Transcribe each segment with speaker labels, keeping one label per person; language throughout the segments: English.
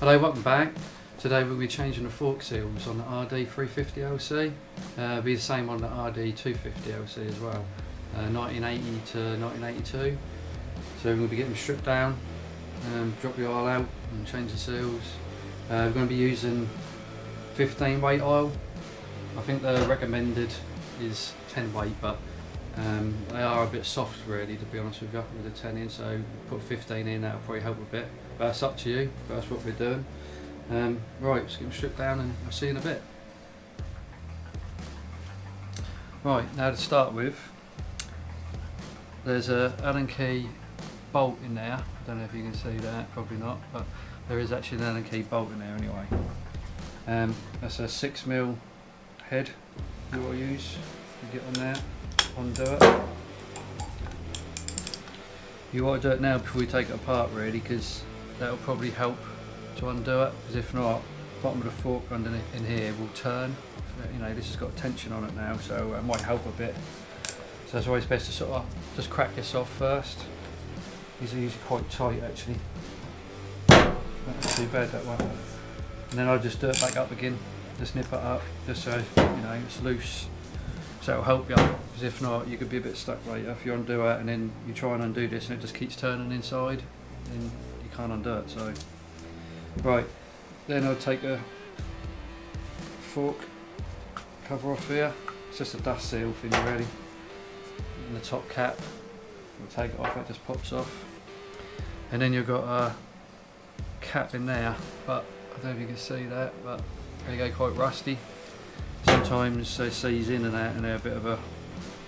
Speaker 1: Hello, welcome back. Today we'll be changing the fork seals on the RD350lc. Be the same on the RD250lc as well. 1980 to 1982. So we're going to be getting them stripped down, drop the oil out and change the seals. We're going to be using 15 weight oil. I think the recommended is 10 weight, but they are a bit soft really, to be honest with you, with the 10 in, so put 15 in, that'll probably help a bit. But that's up to you, but that's what we're doing. Right, let's get them stripped down and I'll see you in a bit. Right, now to start with, there's a Allen key bolt in there. I don't know if you can see that, probably not, but there is actually an Allen key bolt in there anyway. That's a 6mm head you will use. You get on there, undo it. You want to do it now before you take it apart really, because that'll probably help to undo it, because if not, bottom of the fork underneath in here will turn. You know, this has got tension on it now, so it might help a bit. So it's always best to sort of just crack this off first. These are usually quite tight actually. Not too bad that one. And then I'll just do it back up again, just nip it up, just so you know it's loose. So it'll help you, because if not, you could be a bit stuck later. If you undo it and then you try and undo this and it just keeps turning inside, then you can't undo it. So, right, then I'll take a fork cover off here. It's just a dust seal thing really. And the top cap, we'll take it off, it just pops off. And then you've got a cap in there, but I don't know if you can see that, but they go quite rusty. Sometimes they seize in and out and they're a bit of a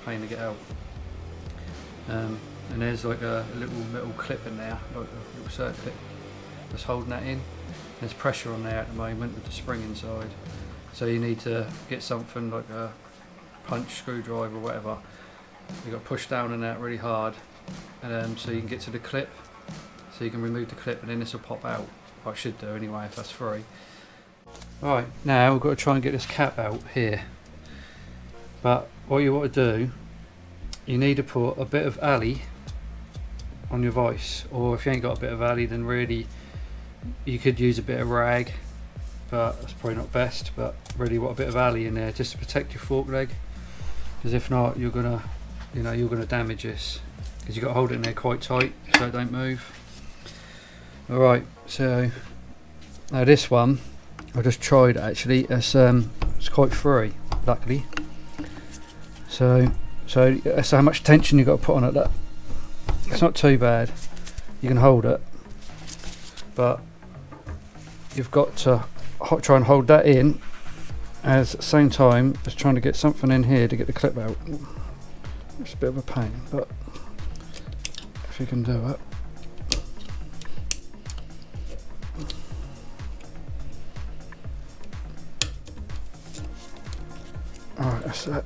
Speaker 1: pain to get out. And there's like a little metal clip in there, like a little circlip that's holding that in. There's pressure on there at the moment with the spring inside. So you need to get something like a punch, screwdriver or whatever. You've got to push down on that really hard, and so you can get to the clip, so you can remove the clip and then this will pop out. Well, it should do anyway if that's free. Right, now we've got to try and get this cap out here. But what you want to do, you need to put a bit of alley on your vise, or if you ain't got a bit of alley, then really you could use a bit of rag, but that's probably not best. But really want a bit of alley in there just to protect your fork leg, because if not you're gonna damage this, because you've got to hold it in there quite tight so it don't move. Alright, so now this one I just tried actually, it's quite free luckily, so that's how much tension you've got to put on it. That it's not too bad, you can hold it, but you've got to try and hold that in at the same time as trying to get something in here to get the clip out. It's a bit of a pain, but if you can do it. Alright, that's it.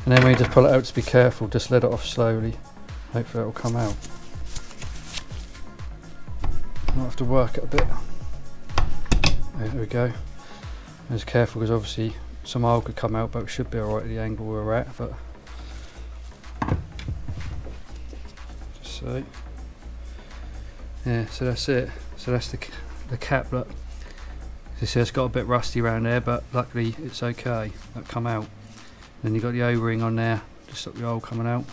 Speaker 1: And then when you just pull it out, just be careful, just let it off slowly. Hopefully it will come out. I'll have to work it a bit. There we go. Just careful, because obviously some oil could come out, but it should be alright at the angle we're at. But just so, yeah, so that's it. So that's the cap. Look, you see it's got a bit rusty around there, but luckily it's okay. That'll come out. Then you've got the O-ring on there to stop the oil coming out.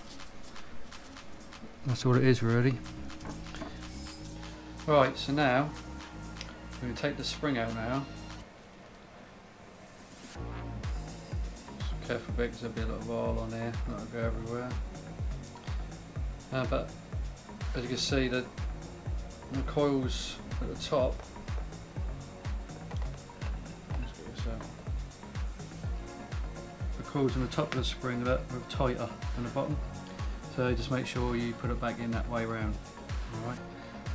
Speaker 1: That's all it is really. Right, so now we're going to take the spring out now. Just careful because there'll be a lot of oil on there, that'll go everywhere. But as you can see, the coils at the top, the coils on the top of the spring are tighter than the bottom, so just make sure you put it back in that way round. Alright,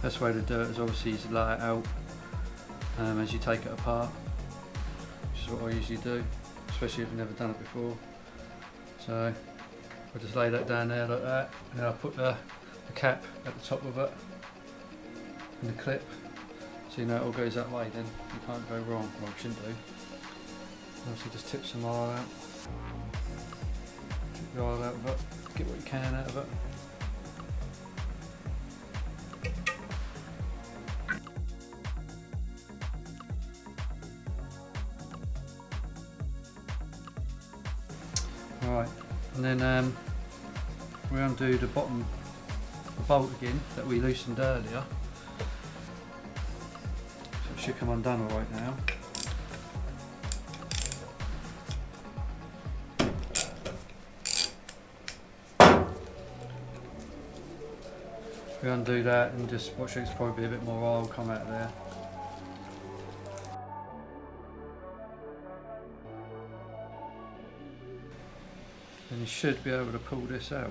Speaker 1: best way to do it is obviously to lay it out as you take it apart, which is what I usually do, especially if you've never done it before. So I'll just lay that down there like that, and then I'll put the cap at the top of it and the clip, so you know it all goes that way, then you can't go wrong. Well, you shouldn't do. Obviously just tip some oil out, tip the oil out of it, get what you can out of it. and then we undo the bottom bolt again that we loosened earlier. So it should come undone all right now. We undo that and just watch it, probably a bit more oil come out of there. And you should be able to pull this out.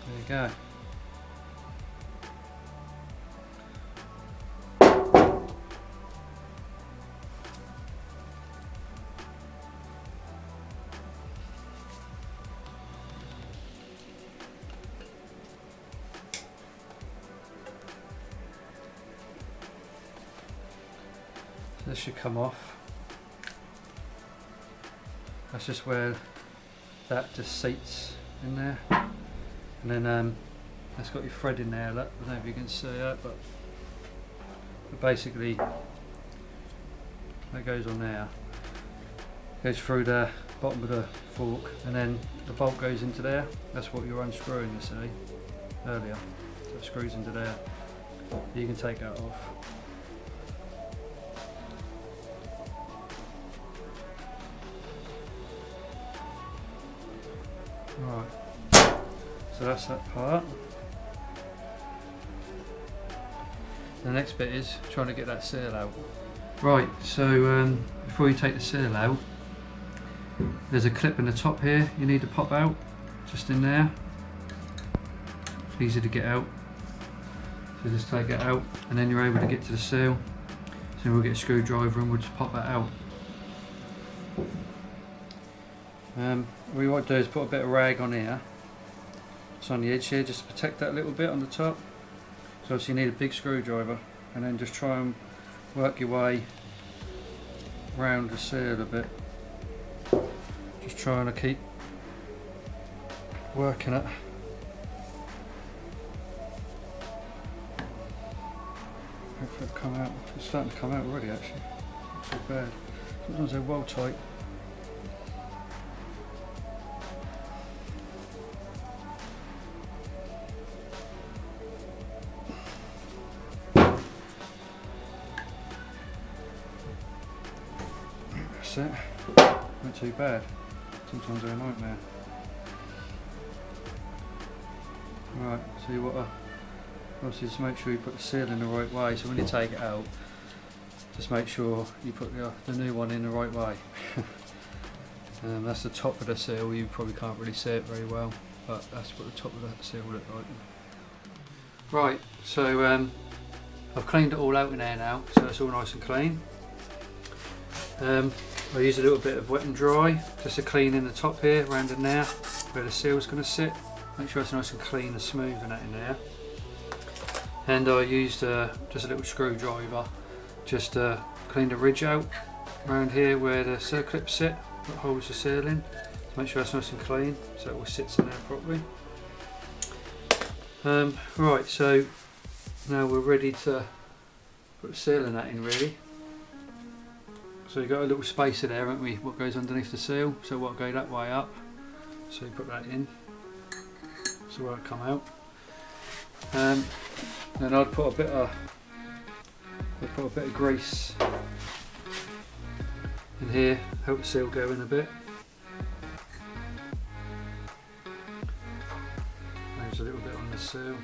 Speaker 1: There you go. This should come off. That's just where that just seats in there, and then that's got your thread in there. Look, I don't know if you can see that, but basically that goes on there, goes through the bottom of the fork, and then the bolt goes into there. That's what you're unscrewing, you see, earlier. So it screws into there. You can take that off. Right, so that's that part. The next bit is trying to get that seal out. Right, so before you take the seal out, there's a clip in the top here you need to pop out, just in there. It's easy to get out. So just take it out and then you're able to get to the seal. So we'll get a screwdriver and we'll just pop that out. What we want to do is put a bit of rag on here. It's on the edge here, just to protect that little bit on the top. So obviously you need a big screwdriver, and then just try and work your way around the seal a bit. Just trying to keep working it. Hopefully it'll come out. It's starting to come out already actually. Not so bad. Sometimes they're well tight. That's it. Not too bad. Sometimes they're a nightmare. Right, so you want to obviously just make sure you put the seal in the right way. So when you take it out, just make sure you put the new one in the right way. That's the top of the seal. You probably can't really see it very well, but that's what the top of the seal looks like. Right, so I've cleaned it all out in there now, so it's all nice and clean. I use a little bit of wet and dry just to clean in the top here, around in there, where the seal's going to sit. Make sure it's nice and clean and smooth and that in there. And I used just a little screwdriver just to clean the ridge out around here where the seal clips sit, that holds the seal in. Make sure it's nice and clean so it all sits in there properly. Right, so now we're ready to put the seal in that in really. So you've got a little spacer there, haven't we, what goes underneath the seal, so what go that way up. So you put that in, so where it come out. Then I'd put a bit of grease in here, help the seal go in a bit. There's a little bit on the seal.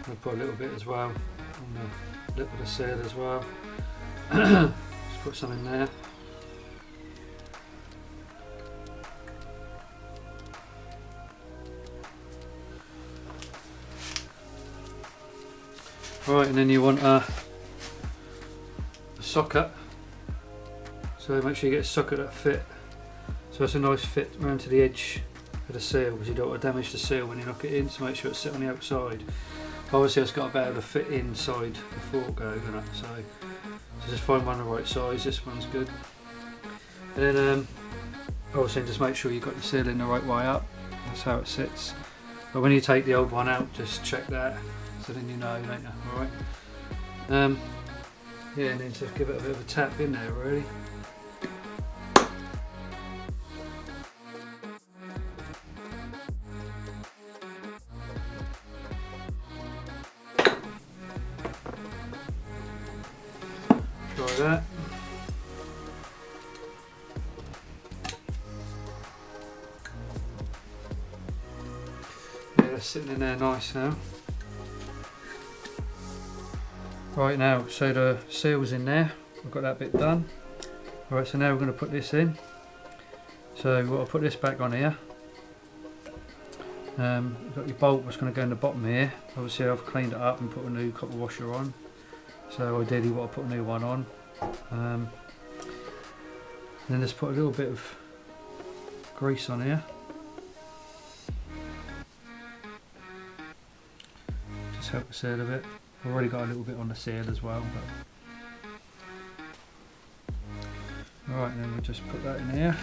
Speaker 1: I'll put a little bit as well on the lip of the seal as well. Just put some in there. Right, and then you want a socket. So make sure you get a socket that fit. So it's a nice fit around to the edge of the seal, because you don't want to damage the seal when you knock it in, so make sure it's set on the outside. Obviously it's got to be able to fit inside the fork over, so just find one the right size. This one's good. And then Also just make sure you've got your sealing the right way up, that's how it sits. But when you take the old one out, just check that, so then you know, don't you? Alright. Yeah, and then just give it a bit of a tap in there really. Try that. Yeah, that's sitting in there nice now. Right now, so the seal's in there, I've got that bit done. Alright, so now we're going to put this in. So I'll put this back on here. You've got your bolt that's going to go in the bottom here. Obviously I've cleaned it up and put a new copper washer on. So ideally what I'll put a new one on. Then just put a little bit of grease on here. Just help the seal a bit. I've already got a little bit on the seal as well. Alright, then we'll just put that in here.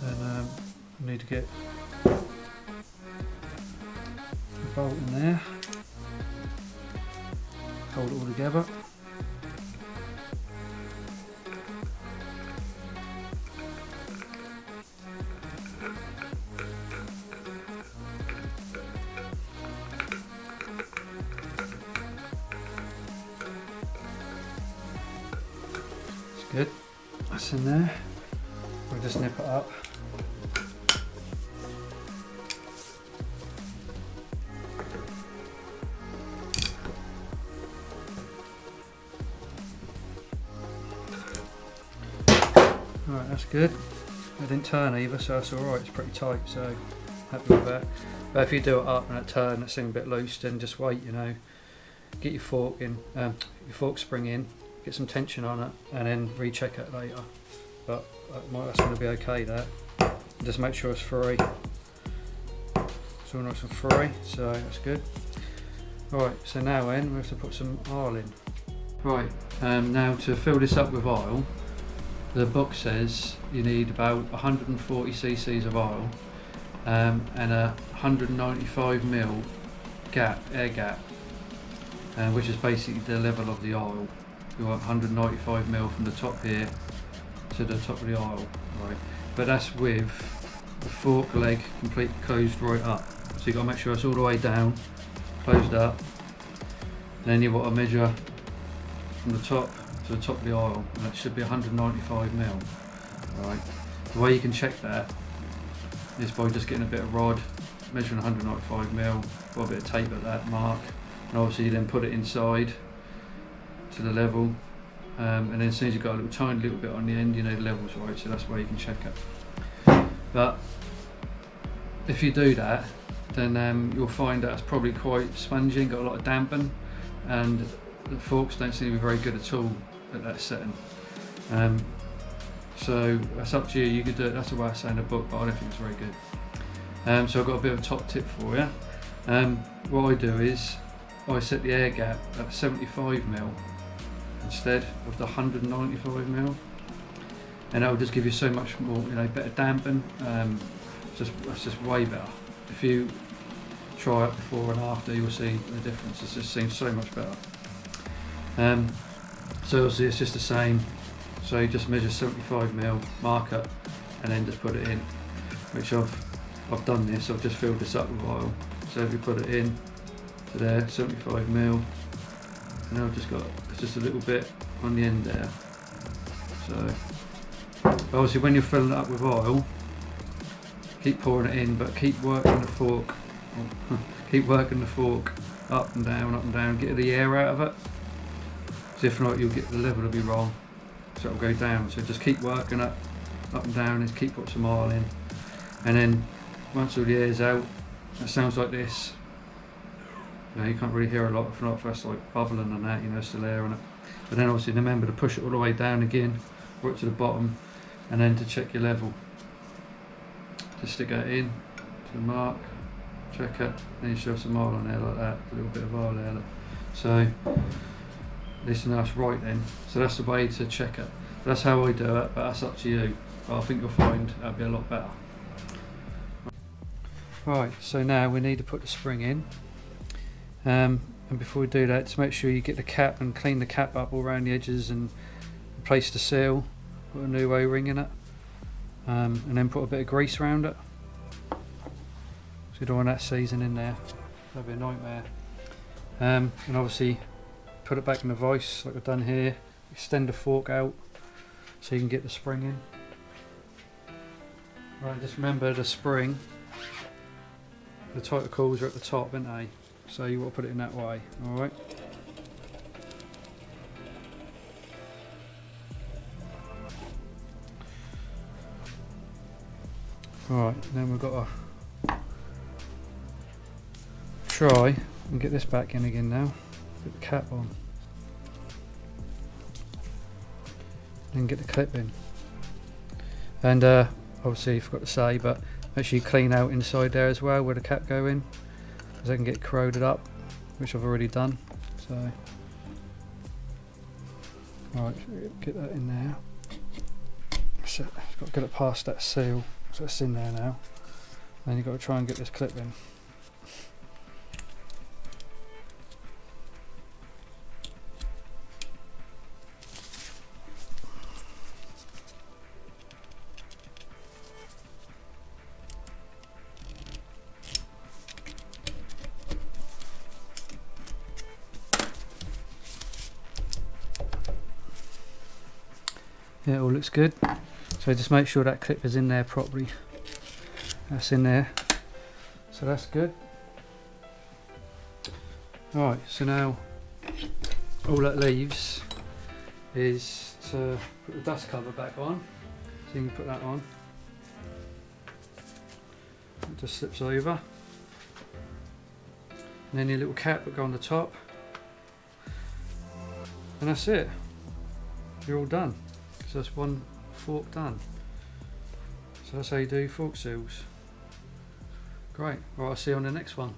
Speaker 1: Then we need to get the bolt in there. Hold it all together. Good, that's in there. We'll just nip it up. Alright, that's good. It didn't turn either, so that's alright, it's pretty tight, so happy with that. But if you do it up and it turns, it seems a bit loose, then just wait, you know. Get your fork in, your fork spring in. Get some tension on it and then recheck it later, but that's going to be okay. That just make sure it's free, it's all nice and free, so that's good. Alright, so now then we have to put some oil in. Right, now to fill this up with oil, the book says you need about 140 cc's of oil and a 195mm gap, air gap, which is basically the level of the oil. You want 195mm from the top here to the top of the oil, right? But that's with the fork leg completely closed right up. So you've got to make sure it's all the way down, closed up. Then you've got to measure from the top to the top of the oil, and that should be 195mm, right? The way you can check that is by just getting a bit of rod, measuring 195mm, put a bit of tape at that mark, and obviously you then put it inside to the level, and then as soon as you've got a little tiny little bit on the end, you know the level's right, so that's where you can check it. But if you do that, then you'll find that it's probably quite spongy and got a lot of dampen, and the forks don't seem to be very good at all at that setting. So that's up to you, you could do it, that's the way I say in the book, but I don't think it's very good. So I've got a bit of a top tip for you. What I do is I set the air gap at 75mm instead of the 195mm, and that will just give you so much more, you know, better dampen. It's just way better. If you try it before and after, you'll see the difference. It just seems so much better. So obviously it's just the same. So you just measure 75mm, mark it, and then just put it in. Which I've done this. I've just filled this up with oil. So if you put it in to there, 75mm, and I've just got just a little bit on the end there. So obviously when you're filling it up with oil, keep pouring it in, but keep working the fork. Keep working the fork up and down, get the air out of it. So if not, you'll get the level will be wrong, so it'll go down. So just keep working it up and down, and keep putting some oil in, and then once all the air's out, it sounds like this. You know, you can't really hear a lot if not, if that's like bubbling and that, you know, still air on it. But then obviously remember to push it all the way down again, right to the bottom, and then to check your level. Just stick that in to the mark, check it, then you show some oil on there like that, a little bit of oil there. Look. So this and that's right then. So that's the way to check it. That's how I do it, but that's up to you. But I think you'll find that'll be a lot better. Right, so now we need to put the spring in. And before we do that, to make sure you get the cap and clean the cap up all around the edges and replace the seal, put a new O-ring in it, and then put a bit of grease around it. So you don't want that season in there, that'd be a nightmare. And obviously put it back in the vise like I've done here, extend the fork out so you can get the spring in. Right, just remember the spring, the tighter coils are at the top, aren't they? So you want to put it in that way, alright? Alright, then we've got to try and get this back in again now. Put the cap on. Then get the clip in. And obviously I forgot to say, but make sure you clean out inside there as well where the cap go in, because they can get corroded up, which I've already done. So, right, get that in there. So, got to get it past that seal, so it's in there now. Then you've got to try and get this clip in. Yeah, it all looks good. So just make sure that clip is in there properly. That's in there. So that's good. Alright, so now all that leaves is to put the dust cover back on. So you can put that on. It just slips over. And then your little cap will go on the top. And that's it. You're all done. So that's one fork done. So that's how you do fork seals. Great. Well, I'll see you on the next one.